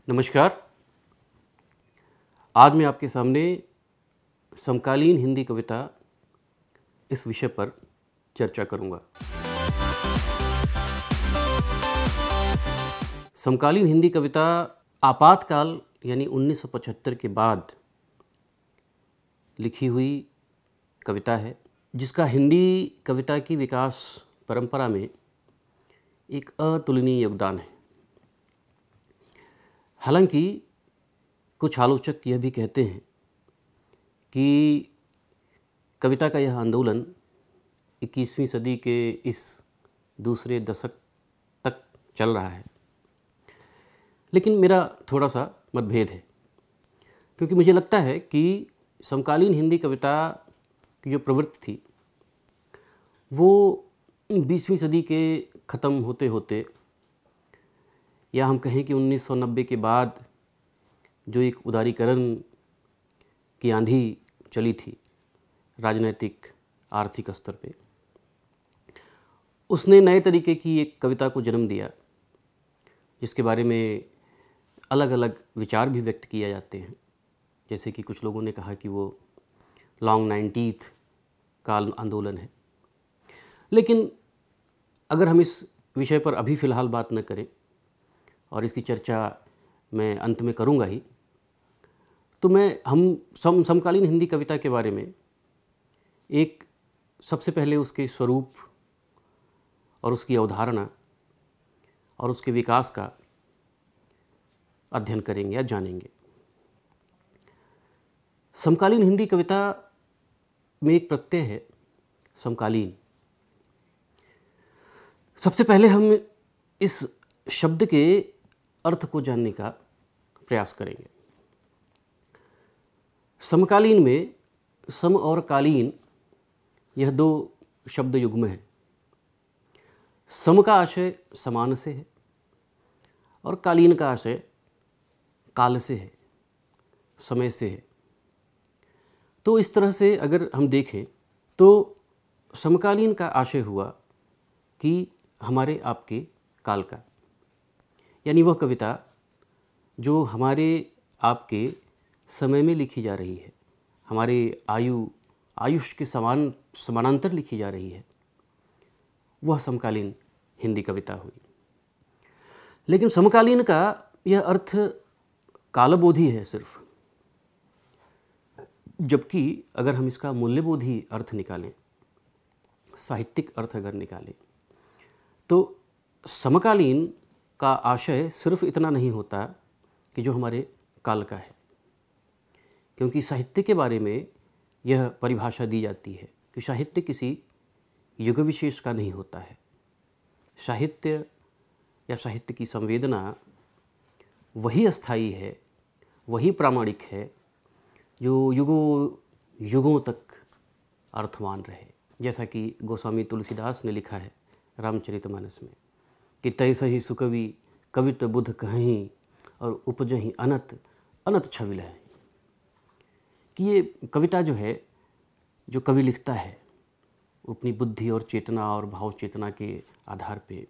नमस्कार। आज मैं आपके सामने समकालीन हिंदी कविता इस विषय पर चर्चा करूंगा। समकालीन हिंदी कविता आपातकाल यानी 1975 के बाद लिखी हुई कविता है, जिसका हिंदी कविता की विकास परंपरा में एक अतुलनीय योगदान है। हालांकि कुछ आलोचक यह भी कहते हैं कि कविता का यह आंदोलन 21वीं सदी के इस दूसरे दशक तक चल रहा है, लेकिन मेरा थोड़ा सा मतभेद है, क्योंकि मुझे लगता है कि समकालीन हिंदी कविता की जो प्रवृत्ति थी वो 20वीं सदी के ख़त्म होते होते, या हम कहें कि 1990 के बाद जो एक उदारीकरण की आंधी चली थी राजनैतिक आर्थिक स्तर पे, उसने नए तरीके की एक कविता को जन्म दिया, जिसके बारे में अलग अलग विचार भी व्यक्त किए जाते हैं। जैसे कि कुछ लोगों ने कहा कि वो लॉन्ग 90s का आंदोलन है। लेकिन अगर हम इस विषय पर अभी फ़िलहाल बात न करें, और इसकी चर्चा मैं अंत में करूंगा ही, तो हम समकालीन हिंदी कविता के बारे में एक सबसे पहले उसके स्वरूप और उसकी अवधारणा और उसके विकास का अध्ययन करेंगे या जानेंगे। समकालीन हिंदी कविता में एक प्रत्यय है समकालीन। सबसे पहले हम इस शब्द के अर्थ को जानने का प्रयास करेंगे। समकालीन में सम और कालीन यह दो शब्द युग्म हैं। सम का आशय समान से है और कालीन का आशय काल से है, समय से है। तो इस तरह से अगर हम देखें तो समकालीन का आशय हुआ कि हमारे आपके काल का, यानी वह कविता जो हमारे आपके समय में लिखी जा रही है, हमारे आयुष के समानांतर लिखी जा रही है, वह समकालीन हिंदी कविता हुई। लेकिन समकालीन का यह अर्थ कालबोधी है सिर्फ, जबकि अगर हम इसका मूल्यबोधी अर्थ निकालें, साहित्यिक अर्थ अगर निकालें, तो समकालीन का आशय सिर्फ इतना नहीं होता कि जो हमारे काल का है, क्योंकि साहित्य के बारे में यह परिभाषा दी जाती है कि साहित्य किसी युग विशेष का नहीं होता है। साहित्य या साहित्य की संवेदना वही अस्थाई है, वही प्रामाणिक है जो युगों युगों तक अर्थवान रहे। जैसा कि गोस्वामी तुलसीदास ने लिखा है रामचरितमानस में कि तैसे ही सुकवि कवित बुध कहीं और उपजहि अनत अनत छविल है, कि ये कविता जो है, जो कवि लिखता है अपनी बुद्धि और चेतना और भाव चेतना के आधार पे,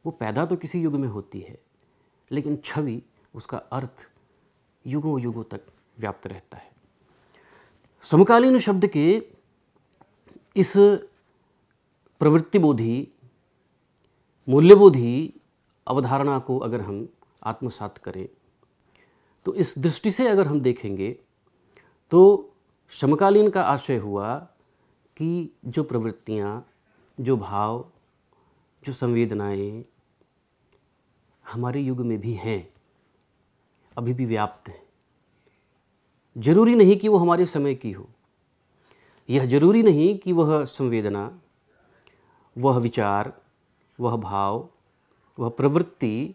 वो पैदा तो किसी युग में होती है, लेकिन छवि, उसका अर्थ युगों युगों तक व्याप्त रहता है। समकालीन शब्द के इस प्रवृत्तिबोधी मूल्यबोधी अवधारणा को अगर हम आत्मसात करें, तो इस दृष्टि से अगर हम देखेंगे तो समकालीन का आशय हुआ कि जो प्रवृत्तियाँ, जो भाव, जो संवेदनाएं हमारे युग में भी हैं, अभी भी व्याप्त हैं। जरूरी नहीं कि वो हमारे समय की हो, यह जरूरी नहीं कि वह संवेदना, वह विचार, वह भाव, वह प्रवृत्ति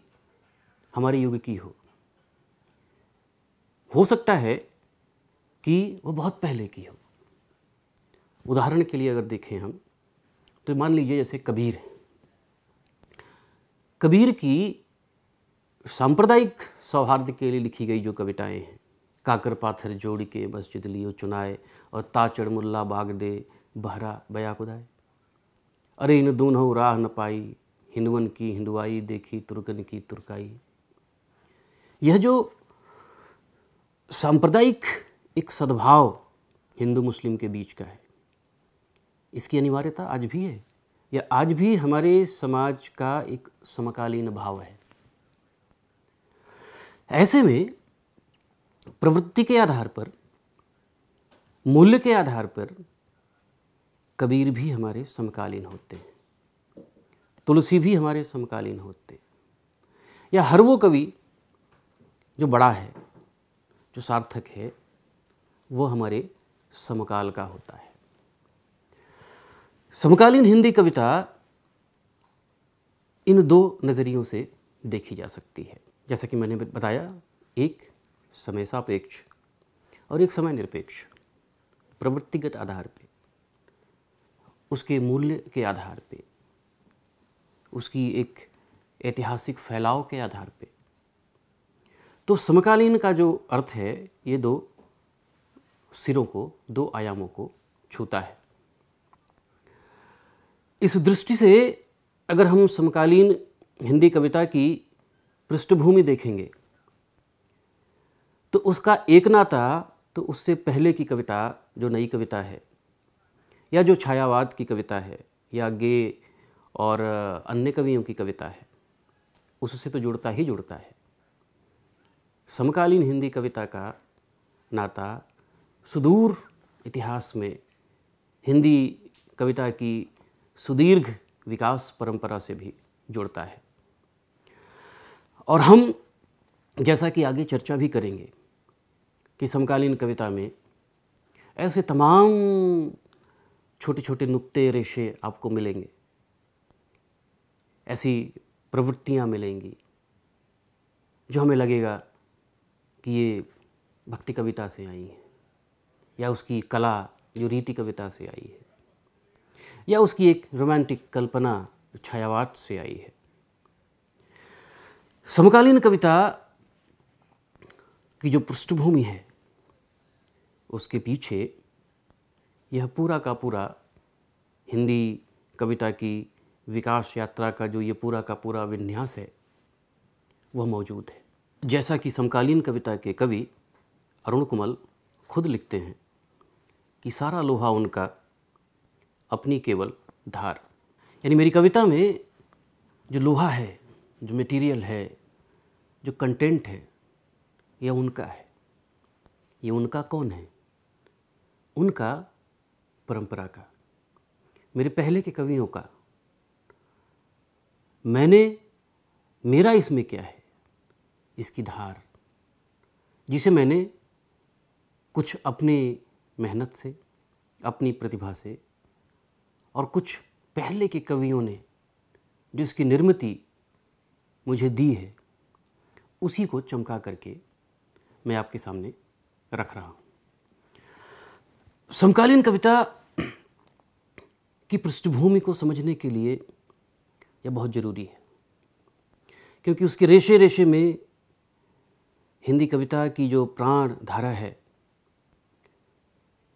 हमारे युग की हो सकता है कि वह बहुत पहले की हो। उदाहरण के लिए अगर देखें हम, तो मान लीजिए जैसे कबीर है। कबीर की सांप्रदायिक सौहार्द के लिए लिखी गई जो कविताएं हैं, काकर पाथर जोड़ के मस्जिद लियो चुनाए और ताचड़ मुल्ला बाग दे बहरा बया खुदाए, अरे इन दूनों राह न पाई, हिंदुवन की हिंदुआई देखी तुर्कन की तुर्काई। यह जो सांप्रदायिक एक सद्भाव हिंदू मुस्लिम के बीच का है, इसकी अनिवार्यता आज भी है। यह आज भी हमारे समाज का एक समकालीन भाव है। ऐसे में प्रवृत्ति के आधार पर, मूल्य के आधार पर कबीर भी हमारे समकालीन होते हैं, तुलसी भी हमारे समकालीन होते हैं, या हर वो कवि जो बड़ा है, जो सार्थक है, वो हमारे समकाल का होता है। समकालीन हिंदी कविता इन दो नज़रियों से देखी जा सकती है। जैसा कि मैंने बताया, एक समय सापेक्ष और एक समय निरपेक्ष, प्रवृत्तिगत आधार पे, उसके मूल्य के आधार पे, उसकी एक ऐतिहासिक फैलाव के आधार पे। तो समकालीन का जो अर्थ है, ये दो सिरों को, दो आयामों को छूता है। इस दृष्टि से अगर हम समकालीन हिंदी कविता की पृष्ठभूमि देखेंगे तो उसका एक नाता तो उससे पहले की कविता, जो नई कविता है, या जो छायावाद की कविता है, या गे और अन्य कवियों की कविता है, उससे तो जुड़ता ही जुड़ता है। समकालीन हिंदी कविता का नाता सुदूर इतिहास में हिंदी कविता की सुदीर्घ विकास परंपरा से भी जुड़ता है। और हम, जैसा कि आगे चर्चा भी करेंगे, कि समकालीन कविता में ऐसे तमाम छोटे छोटे नुक्ते रेशे आपको मिलेंगे, ऐसी प्रवृत्तियाँ मिलेंगी जो हमें लगेगा कि ये भक्ति कविता से आई है, या उसकी कला जो रीति कविता से आई है, या उसकी एक रोमांटिक कल्पना छायावाद से आई है। समकालीन कविता की जो पृष्ठभूमि है, उसके पीछे यह पूरा का पूरा हिंदी कविता की विकास यात्रा का जो ये पूरा का पूरा विन्यास है, वह मौजूद है। जैसा कि समकालीन कविता के कवि अरुण कुमल खुद लिखते हैं कि सारा लोहा उनका अपनी केवल धार, यानी मेरी कविता में जो लोहा है, जो मटेरियल है, जो कंटेंट है, यह उनका है। ये उनका कौन है? उनका परंपरा का, मेरे पहले के कवियों का। मेरा इसमें क्या है? इसकी धार, जिसे मैंने कुछ अपनी मेहनत से, अपनी प्रतिभा से, और कुछ पहले के कवियों ने जो इसकी निर्मिति मुझे दी है, उसी को चमका करके मैं आपके सामने रख रहा हूँ। समकालीन कविता की पृष्ठभूमि को समझने के लिए यह बहुत ज़रूरी है, क्योंकि उसके रेशे रेशे में हिंदी कविता की जो प्राण धारा है,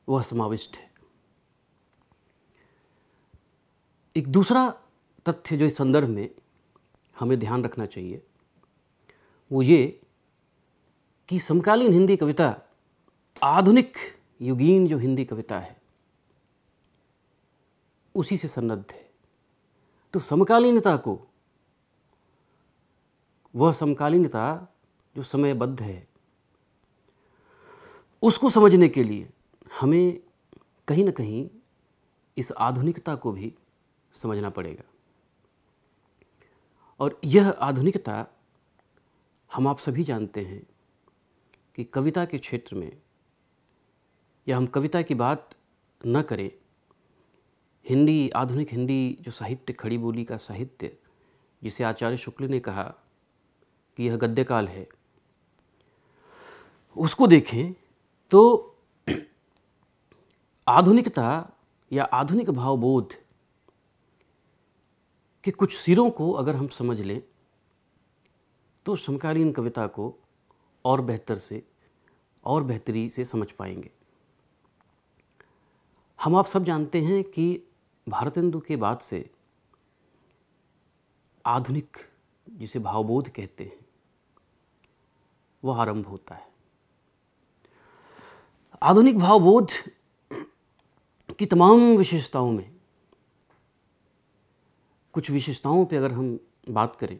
वह समाविष्ट है। एक दूसरा तथ्य जो इस संदर्भ में हमें ध्यान रखना चाहिए, वो ये कि समकालीन हिंदी कविता आधुनिक युगीन जो हिंदी कविता है, उसी से सन्नद्ध है। तो समकालीनता को, वह समकालीनता जो समयबद्ध है, उसको समझने के लिए हमें कहीं ना कहीं इस आधुनिकता को भी समझना पड़ेगा। और यह आधुनिकता हम आप सभी जानते हैं कि कविता के क्षेत्र में, या हम कविता की बात न करें, हिंदी, आधुनिक हिंदी जो साहित्य, खड़ी बोली का साहित्य, जिसे आचार्य शुक्ल ने कहा कि यह गद्यकाल है, उसको देखें तो आधुनिकता या आधुनिक भावबोध के कुछ सिरों को अगर हम समझ लें तो समकालीन कविता को और बेहतर से और बेहतरी से समझ पाएंगे। हम आप सब जानते हैं कि भारतेंदु के बाद से आधुनिक, जिसे भावबोध कहते हैं, वह आरंभ होता है। आधुनिक भावबोध की तमाम विशेषताओं में कुछ विशेषताओं पे अगर हम बात करें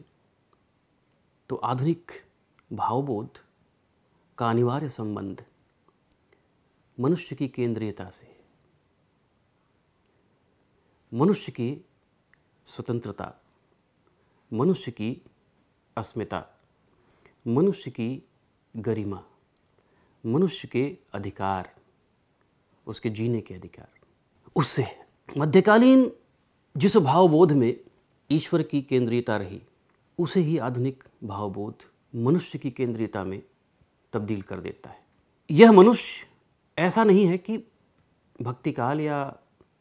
तो आधुनिक भावबोध का अनिवार्य संबंध मनुष्य की केंद्रीयता से है। मनुष्य की स्वतंत्रता, मनुष्य की अस्मिता, मनुष्य की गरिमा, मनुष्य के अधिकार, उसके जीने के अधिकार, उससे मध्यकालीन जिस भावबोध में ईश्वर की केंद्रीयता रही उसे ही आधुनिक भावबोध मनुष्य की केंद्रीयता में तब्दील कर देता है। यह मनुष्य ऐसा नहीं है कि भक्ति काल या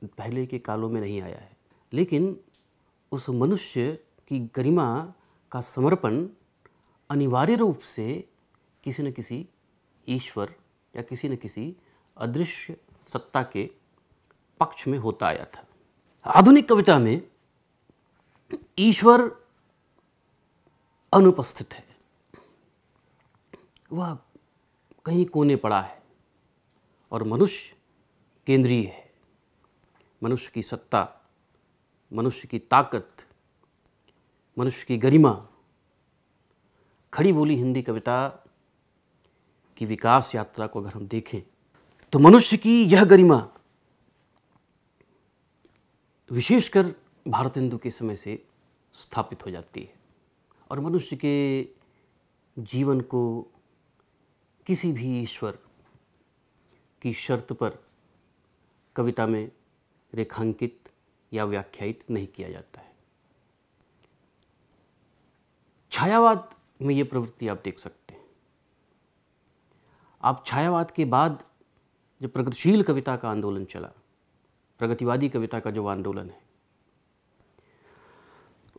पहले के कालों में नहीं आया है, लेकिन उस मनुष्य की गरिमा का समर्पण अनिवार्य रूप से किसी न किसी ईश्वर या किसी न किसी अदृश्य सत्ता के पक्ष में होता आया था। आधुनिक कविता में ईश्वर अनुपस्थित है, वह कहीं कोने पड़ा है और मनुष्य केंद्रीय है। मनुष्य की सत्ता, मनुष्य की ताकत, मनुष्य की गरिमा। खड़ी बोली हिंदी कविता की विकास यात्रा को अगर हम देखें तो मनुष्य की यह गरिमा विशेषकर भारतेंदु के समय से स्थापित हो जाती है और मनुष्य के जीवन को किसी भी ईश्वर की शर्त पर कविता में रेखांकित या व्याख्यायित नहीं किया जाता है। छायावाद में ये प्रवृत्ति आप देख सकते हैं। आप छायावाद के बाद जब प्रगतिशील कविता का आंदोलन चला, प्रगतिवादी कविता का जो आंदोलन है,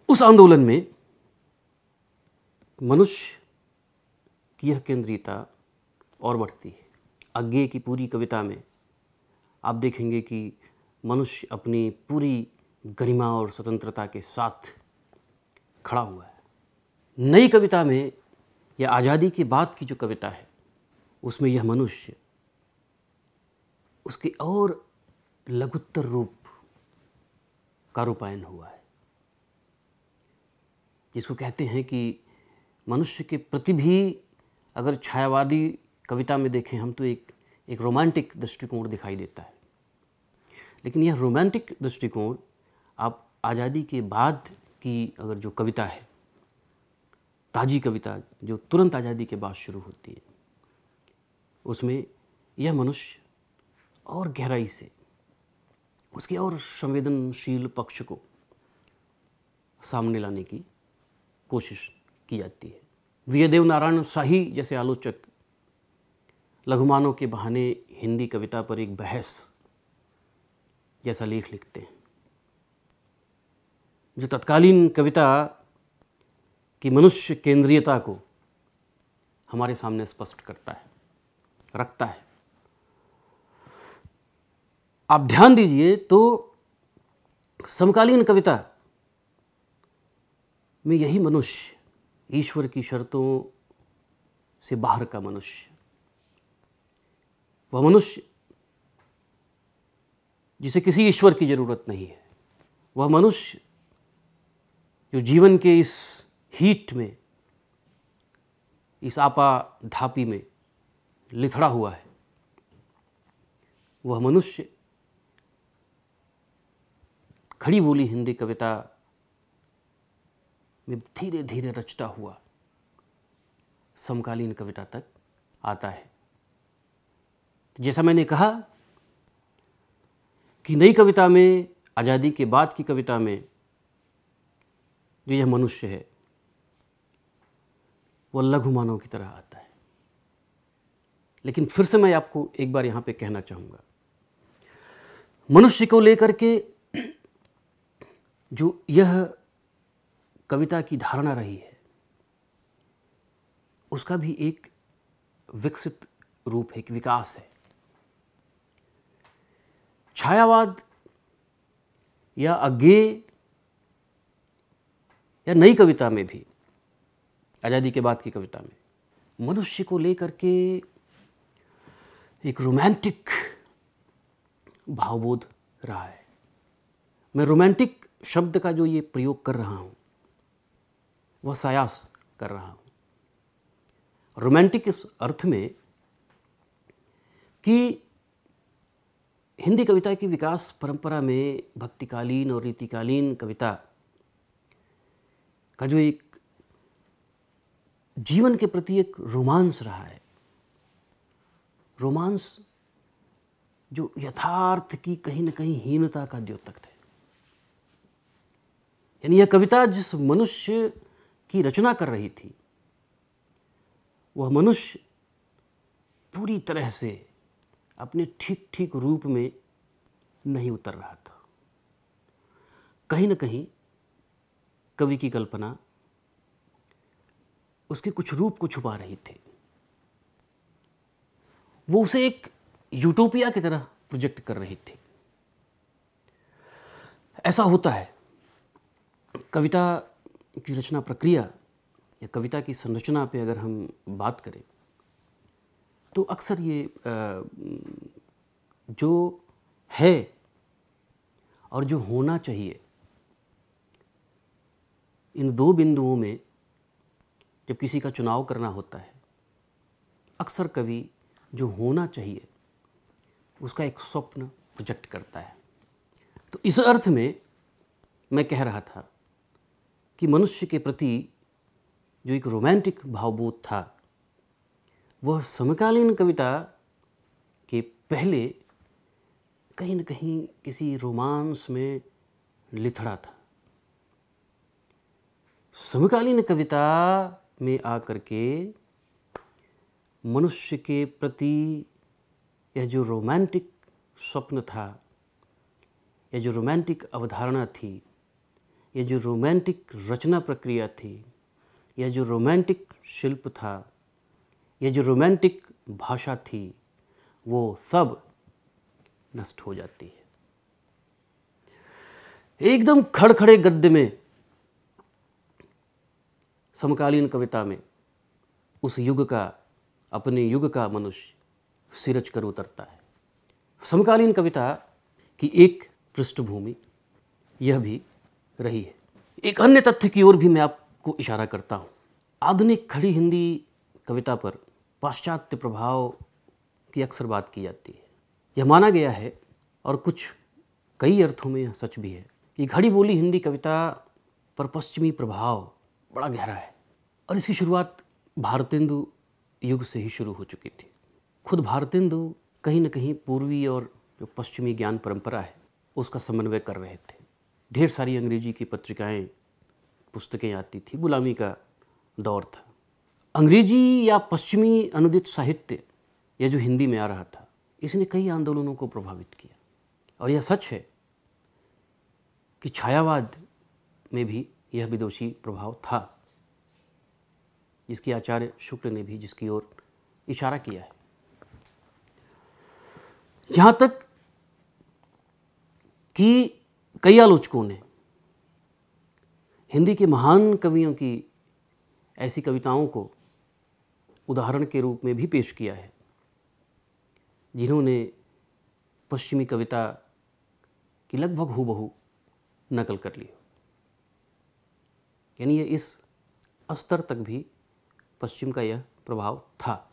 उस आंदोलन में मनुष्य की यह केंद्रीयता और बढ़ती है। अज्ञेय की पूरी कविता में आप देखेंगे कि मनुष्य अपनी पूरी गरिमा और स्वतंत्रता के साथ खड़ा हुआ है। नई कविता में या आज़ादी के बाद की जो कविता है उसमें यह मनुष्य उसके और लघुत्तर रूप का रूपायन हुआ है, जिसको कहते हैं कि मनुष्य के प्रति भी अगर छायावादी कविता में देखें हम तो एक रोमांटिक दृष्टिकोण दिखाई देता है, लेकिन यह रोमांटिक दृष्टिकोण आप आज़ादी के बाद की अगर जो कविता है, ताजी कविता जो तुरंत आज़ादी के बाद शुरू होती है, उसमें यह मनुष्य और गहराई से उसके और संवेदनशील पक्ष को सामने लाने की कोशिश की जाती है। विजयदेव नारायण शाही जैसे आलोचक लघुमानों के बहाने हिंदी कविता पर एक बहस जैसा लेख लिखते हैं, जो तत्कालीन कविता की मनुष्य केंद्रीयता को हमारे सामने स्पष्ट करता है, रखता है। आप ध्यान दीजिए तो समकालीन कविता में यही मनुष्य, ईश्वर की शर्तों से बाहर का मनुष्य, वह मनुष्य जिसे किसी ईश्वर की जरूरत नहीं है, वह मनुष्य जो जीवन के इस हीट में, इस आपाधापी में लिथड़ा हुआ है, वह मनुष्य खड़ी बोली हिंदी कविता में धीरे धीरे रचता हुआ समकालीन कविता तक आता है। जैसा मैंने कहा कि नई कविता में, आज़ादी के बाद की कविता में जो यह मनुष्य है वह लघु मानव की तरह आता है। लेकिन फिर से मैं आपको एक बार यहाँ पे कहना चाहूँगा, मनुष्य को लेकर के जो यह कविता की धारणा रही है उसका भी एक विकसित रूप है, एक विकास है। छायावाद या अज्ञेय या नई कविता में भी, आज़ादी के बाद की कविता में मनुष्य को लेकर के एक रोमांटिक भावबोध रहा है। मैं रोमांटिक शब्द का जो ये प्रयोग कर रहा हूँ वह सायास कर रहा हूँ। रोमांटिक इस अर्थ में कि हिंदी कविता की विकास परंपरा में भक्तिकालीन और रीतिकालीन कविता का जो एक जीवन के प्रति एक रोमांस रहा है, रोमांस जो यथार्थ की कहीं न कहीं हीनता का द्योतक है। यानी यह कविता जिस मनुष्य की रचना कर रही थी वह मनुष्य पूरी तरह से अपने ठीक ठीक रूप में नहीं उतर रहा था। कहीं न कहीं कवि की कल्पना उसके कुछ रूप को छुपा रही थी। वो उसे एक यूटोपिया की तरह प्रोजेक्ट कर रही थी। ऐसा होता है कविता की रचना प्रक्रिया या कविता की संरचना पे अगर हम बात करें तो अक्सर ये जो है और जो होना चाहिए, इन दो बिंदुओं में जब किसी का चुनाव करना होता है, अक्सर कवि जो होना चाहिए उसका एक स्वप्न प्रोजेक्ट करता है। तो इस अर्थ में मैं कह रहा था कि मनुष्य के प्रति जो एक रोमांटिक भावबोध था वह समकालीन कविता के पहले कहीं न कहीं किसी रोमांस में लिथड़ा था। समकालीन कविता में आकर के मनुष्य के प्रति यह जो रोमांटिक स्वप्न था, यह जो रोमांटिक अवधारणा थी, यह जो रोमांटिक रचना प्रक्रिया थी, यह जो रोमांटिक शिल्प था, यह जो रोमांटिक भाषा थी, वो सब नष्ट हो जाती है। एकदम खड़खड़े गद्य में समकालीन कविता में उस युग का, अपने युग का मनुष्य सिरच कर उतरता है। समकालीन कविता की एक पृष्ठभूमि यह भी रही है। एक अन्य तथ्य की ओर भी मैं आपको इशारा करता हूँ। आधुनिक खड़ी हिंदी कविता पर पाश्चात्य प्रभाव की अक्सर बात की जाती है। यह माना गया है और कुछ कई अर्थों में यह सच भी है कि खड़ी बोली हिंदी कविता पर पश्चिमी प्रभाव बड़ा गहरा है और इसकी शुरुआत भारतेंदु युग से ही शुरू हो चुकी थी। खुद भारतेंदु कहीं न कहीं पूर्वी और जो पश्चिमी ज्ञान परंपरा है उसका समन्वय कर रहे थे। ढेर सारी अंग्रेजी की पत्रिकाएं, पुस्तकें आती थी। गुलामी का दौर था। अंग्रेजी या पश्चिमी अनुदित साहित्य यह जो हिंदी में आ रहा था इसने कई आंदोलनों को प्रभावित किया और यह सच है कि छायावाद में भी यह विदुषी प्रभाव था, जिसकी आचार्य शुक्ल ने भी जिसकी ओर इशारा किया है। यहाँ तक कि कई आलोचकों ने हिंदी के महान कवियों की ऐसी कविताओं को उदाहरण के रूप में भी पेश किया है जिन्होंने पश्चिमी कविता की लगभग हूबहू नकल कर ली। यानी ये इस स्तर तक भी पश्चिम का यह प्रभाव था।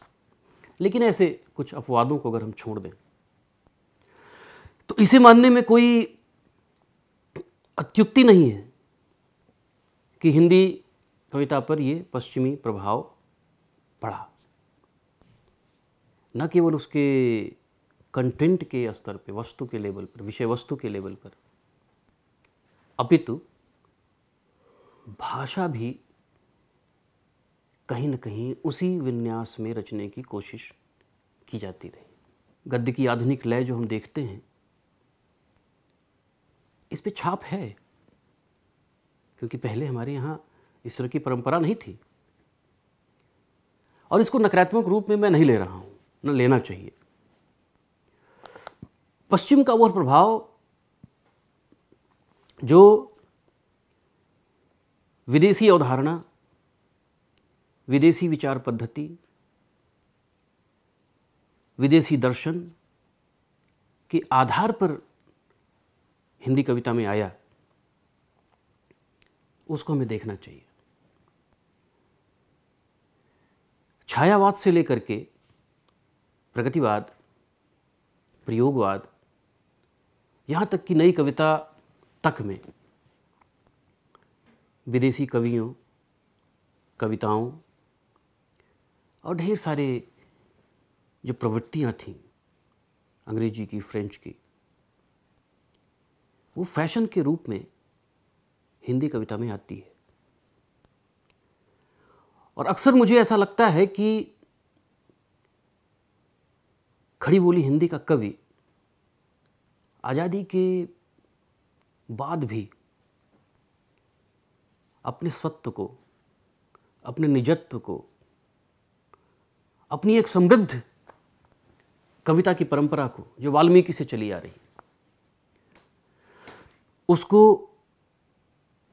लेकिन ऐसे कुछ अपवादों को अगर हम छोड़ दें तो इसे मानने में कोई अत्युक्ति नहीं है कि हिंदी कविता पर ये पश्चिमी प्रभाव पड़ा। न केवल उसके कंटेंट के स्तर पे, वस्तु के लेवल पर, विषय वस्तु के लेवल पर, अपितु भाषा भी कहीं न कहीं उसी विन्यास में रचने की कोशिश की जाती रही। गद्य की आधुनिक लय जो हम देखते हैं इस पे छाप है, क्योंकि पहले हमारे यहाँ इस तरह की परंपरा नहीं थी और इसको नकारात्मक रूप में मैं नहीं ले रहा हूँ, न लेना चाहिए। पश्चिम का वह प्रभाव जो विदेशी अवधारणा, विदेशी विचार पद्धति, विदेशी दर्शन के आधार पर हिंदी कविता में आया, उसको हमें देखना चाहिए। छायावाद से लेकर के प्रगतिवाद, प्रयोगवाद, यहाँ तक कि नई कविता तक में विदेशी कवियों, कविताओं और ढेर सारे जो प्रवृत्तियाँ थीं अंग्रेजी की, फ्रेंच की, वो फैशन के रूप में हिंदी कविता में आती है। और अक्सर मुझे ऐसा लगता है कि खड़ी बोली हिंदी का कवि आज़ादी के बाद भी अपने स्वत्व को, अपने निजत्व को, अपनी एक समृद्ध कविता की परंपरा को जो वाल्मीकि से चली आ रही, उसको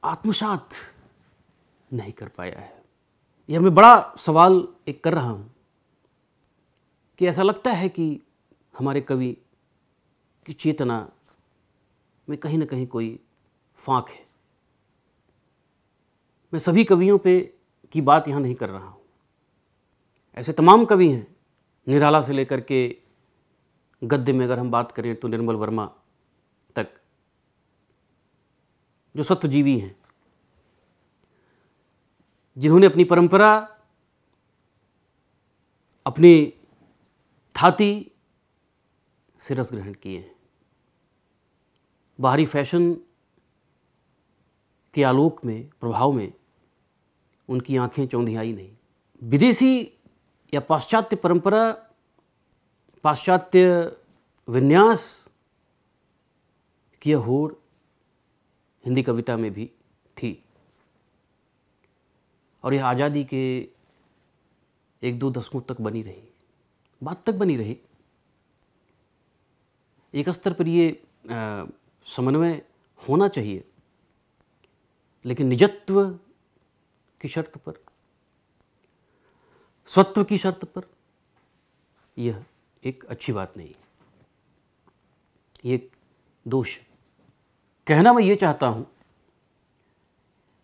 आत्मसात नहीं कर पाया है। यह मैं बड़ा सवाल एक कर रहा हूँ कि ऐसा लगता है कि हमारे कवि की चेतना में कहीं ना कहीं कोई फाँक है। मैं सभी कवियों पे की बात यहाँ नहीं कर रहा हूँ, ऐसे तमाम कवि हैं, निराला से लेकर के गद्य में अगर हम बात करें तो निर्मल वर्मा तक, जो सत्वजीवी हैं, जिन्होंने अपनी परंपरा, अपनी थाती से रस ग्रहण किए हैं। बाहरी फैशन के आलोक में, प्रभाव में उनकी आंखें चौंधियाई नहीं। विदेशी या पाश्चात्य परंपरा, पाश्चात्य विन्यास की यह होड़ हिंदी कविता में भी थी और यह आज़ादी के 1-2 दशकों तक बनी रही, बाद तक बनी रही। एक स्तर पर ये समन्वय होना चाहिए, लेकिन निजत्व की शर्त पर, स्वत्व की शर्त पर यह एक अच्छी बात नहीं, ये एक दोष है। कहना मैं ये चाहता हूँ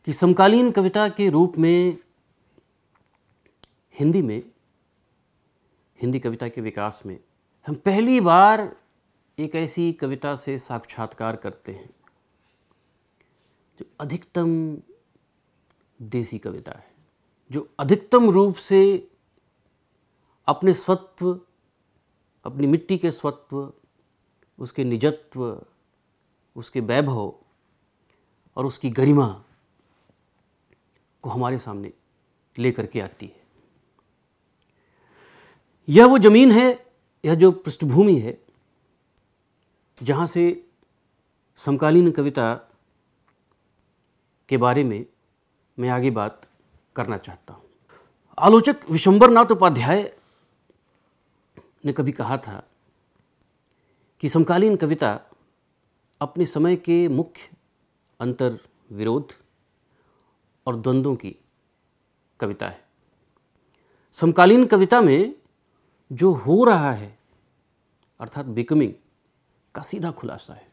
कि समकालीन कविता के रूप में हिंदी में, हिंदी कविता के विकास में हम पहली बार एक ऐसी कविता से साक्षात्कार करते हैं जो अधिकतम देसी कविता है, जो अधिकतम रूप से अपने स्वत्व, अपनी मिट्टी के स्वत्व, उसके निजत्व, उसके वैभव और उसकी गरिमा को हमारे सामने लेकर के आती है। यह वो जमीन है, यह जो पृष्ठभूमि है जहाँ से समकालीन कविता के बारे में मैं आगे बात करना चाहता हूँ। आलोचक विशंबरनाथ उपाध्याय ने कभी कहा था कि समकालीन कविता अपने समय के मुख्य अंतर विरोध और द्वंद्वों की कविता है। समकालीन कविता में जो हो रहा है अर्थात बिकमिंग का सीधा खुलासा है।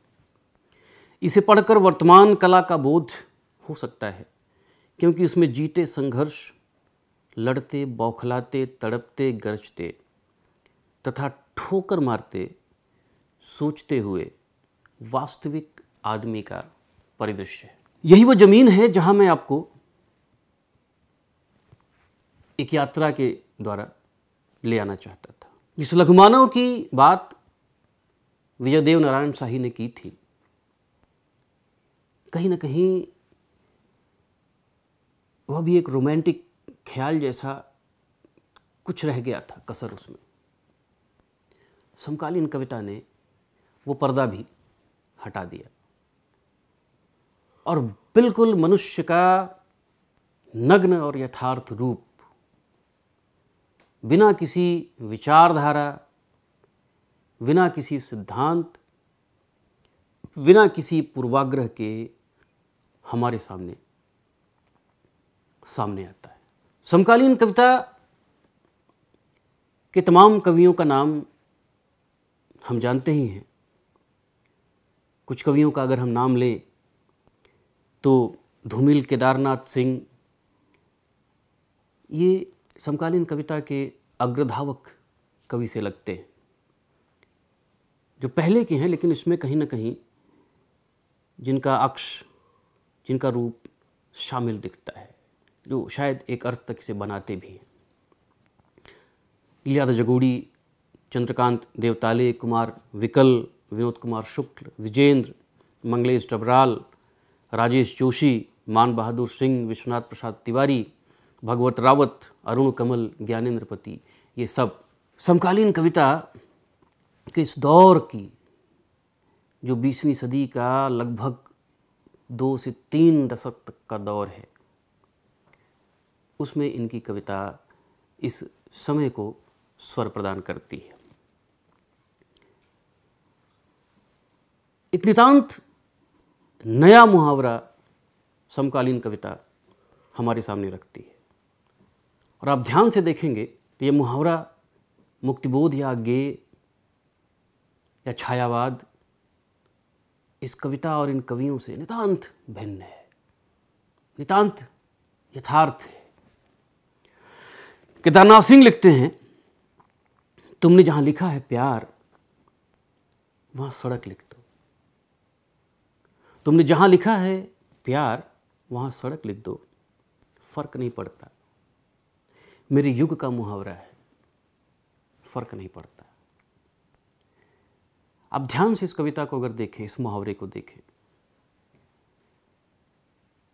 इसे पढ़कर वर्तमान कला का बोध हो सकता है, क्योंकि उसमें जीते संघर्ष, लड़ते, बौखलाते, तड़पते, गरजते तथा ठोकर मारते, सोचते हुए वास्तविक आदमी का परिदृश्य है। यही वो जमीन है जहां मैं आपको एक यात्रा के द्वारा ले आना चाहता था। जिस लघुमानव की बात विजयदेव नारायण शाही ने की थी, कहीं ना कहीं वह भी एक रोमांटिक ख्याल जैसा कुछ रह गया था, कसर उसमें। समकालीन कविता ने वो पर्दा भी हटा दिया और बिल्कुल मनुष्य का नग्न और यथार्थ रूप, बिना किसी विचारधारा, बिना किसी सिद्धांत, बिना किसी पूर्वाग्रह के हमारे सामने आता है। समकालीन कविता के तमाम कवियों का नाम हम जानते ही हैं। कुछ कवियों का अगर हम नाम लें तो धूमिल केदारनाथ सिंह, ये समकालीन कविता के अग्रधावक कवि से लगते हैं, जो पहले के हैं, लेकिन इसमें कहीं ना कहीं जिनका अक्ष, जिनका रूप शामिल दिखता है, जो शायद एक अर्थ तक इसे बनाते भी हैं। इलियादा जगोड़ी, चंद्रकांत देवताले, कुमार विकल, विनोद कुमार शुक्ल, विजेंद्र, मंगलेश डबराल, राजेश जोशी, मान बहादुर सिंह, विश्वनाथ प्रसाद तिवारी, भगवत रावत, अरुण कमल, ज्ञानेंद्र पति, ये सब समकालीन कविता के इस दौर की, जो 20वीं सदी का लगभग 2 से 3 दशक तक का दौर है, उसमें इनकी कविता इस समय को स्वर प्रदान करती है। एक नितांत नया मुहावरा समकालीन कविता हमारे सामने रखती है, और आप ध्यान से देखेंगे तो ये मुहावरा मुक्तिबोध या गेय या छायावाद इस कविता और इन कवियों से नितांत भिन्न है, नितांत यथार्थ है। केदारनाथ सिंह लिखते हैं, तुमने जहां लिखा है प्यार, वहां सड़क लिख दो। तुमने जहां लिखा है प्यार, वहां सड़क लिख दो, फर्क नहीं पड़ता। मेरे युग का मुहावरा है, फर्क नहीं पड़ता। अब ध्यान से इस कविता को अगर देखें, इस मुहावरे को देखें,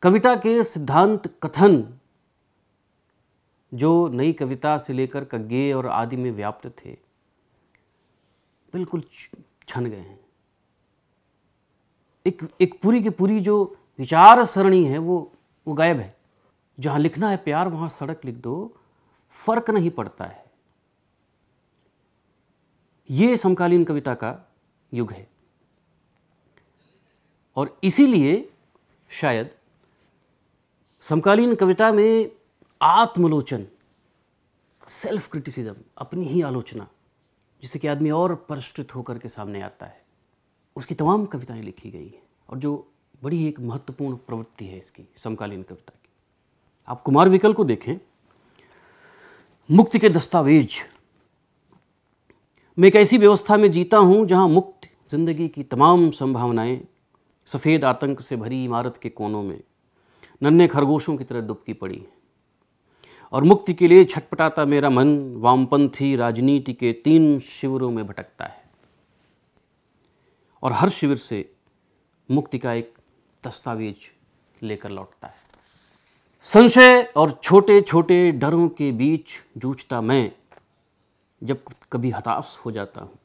कविता के सिद्धांत कथन जो नई कविता से लेकर कज्ञेय और आदि में व्याप्त थे, बिल्कुल छन गए हैं। एक पूरी की पूरी जो विचार सरणी है वो गायब है। जहां लिखना है प्यार, वहां सड़क लिख दो, फर्क नहीं पड़ता है। ये समकालीन कविता का युग है, और इसीलिए शायद समकालीन कविता में आत्मलोचन, सेल्फ क्रिटिसिज्म, अपनी ही आलोचना, जिससे कि आदमी और परिष्कृत होकर के सामने आता है, उसकी तमाम कविताएं लिखी गई हैं, और जो बड़ी एक महत्वपूर्ण प्रवृत्ति है इसकी समकालीन कविता की। आप कुमार विकल को देखें, मुक्ति के दस्तावेज, मैं एक ऐसी व्यवस्था में जीता हूं जहां मुक्त जिंदगी की तमाम संभावनाएं सफ़ेद आतंक से भरी इमारत के कोनों में नन्हे खरगोशों की तरह दुबकी पड़ी हैं, और मुक्ति के लिए छटपटाता मेरा मन वामपंथी राजनीति के 3 शिविरों में भटकता है, और हर शिविर से मुक्ति का एक दस्तावेज लेकर लौटता है। संशय और छोटे छोटे डरों के बीच जूझता मैं जब कभी हताश हो जाता हूँ,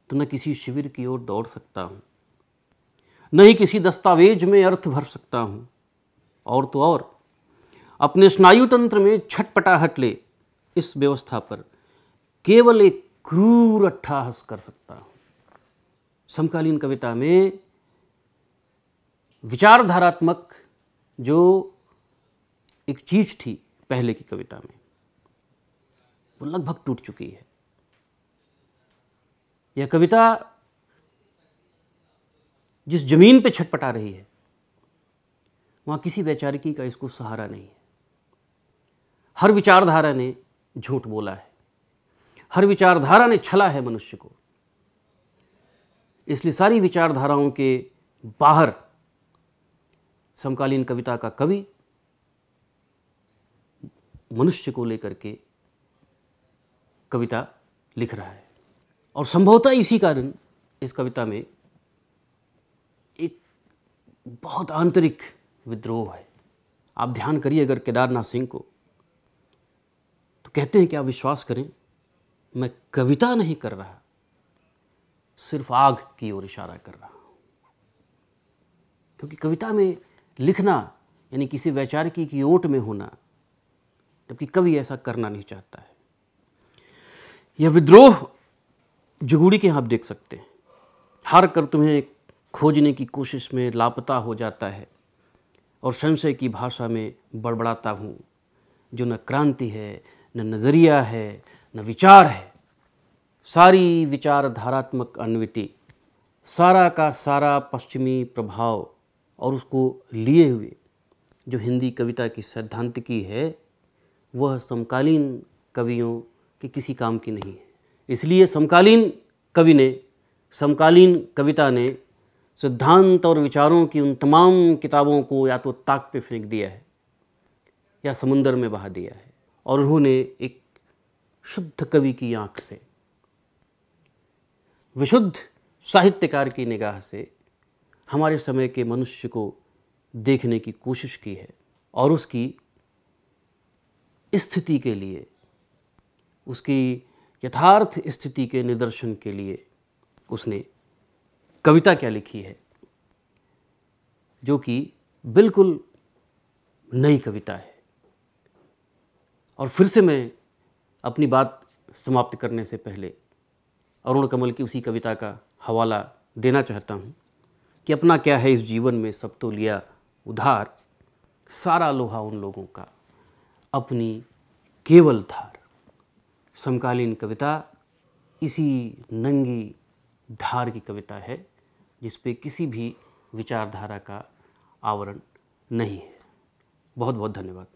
तो न किसी शिविर की ओर दौड़ सकता हूँ, न ही किसी दस्तावेज में अर्थ भर सकता हूँ, और तो और अपने स्नायु तंत्र में छटपटाहट ले इस व्यवस्था पर केवल एक क्रूर अट्ठहास कर सकता हूँ। समकालीन कविता में विचारधारात्मक जो एक चीज थी पहले की कविता में, वो लगभग टूट चुकी है। यह कविता जिस जमीन पे छटपटा रही है, वहां किसी वैचारिकी का इसको सहारा नहीं है। हर विचारधारा ने झूठ बोला है, हर विचारधारा ने छला है मनुष्य को। इसलिए सारी विचारधाराओं के बाहर समकालीन कविता का कवि मनुष्य को लेकर के कविता लिख रहा है, और संभवतः इसी कारण इस कविता में एक बहुत आंतरिक विद्रोह है। आप ध्यान करिए अगर केदारनाथ सिंह को, तो कहते हैं कि आप विश्वास करें, मैं कविता नहीं कर रहा, सिर्फ आग की ओर इशारा कर रहा हूं। क्योंकि कविता में लिखना यानी किसी वैचारिकी की ओट में होना, जबकि कवि ऐसा करना नहीं चाहता है। यह विद्रोह जगोड़ी के यहाँ आप देख सकते हैं। हार कर तुम्हें खोजने की कोशिश में लापता हो जाता है, और संशय की भाषा में बड़बड़ाता हूँ, जो न क्रांति है, न नज़रिया है, न विचार है, सारी विचारधारात्मक अन्विति, सारा का सारा पश्चिमी प्रभाव और उसको लिए हुए जो हिंदी कविता की सैद्धांतिकी है, वह समकालीन कवियों के किसी काम की नहीं है। इसलिए समकालीन कवि ने, समकालीन कविता ने सिद्धांत और विचारों की उन तमाम किताबों को या तो ताक पे फेंक दिया है या समुंदर में बहा दिया है, और उन्होंने एक शुद्ध कवि की आंख से, विशुद्ध साहित्यकार की निगाह से हमारे समय के मनुष्य को देखने की कोशिश की है और उसकी स्थिति के लिए, उसकी यथार्थ स्थिति के निदर्शन के लिए उसने कविता क्या लिखी है, जो कि बिल्कुल नई कविता है। और फिर से मैं अपनी बात समाप्त करने से पहले अरुण कमल की उसी कविता का हवाला देना चाहता हूँ कि अपना क्या है इस जीवन में सब तो लिया उधार, सारा लोहा उन लोगों का अपनी केवल धार। समकालीन कविता इसी नंगी धार की कविता है जिस पे किसी भी विचारधारा का आवरण नहीं है। बहुत बहुत धन्यवाद।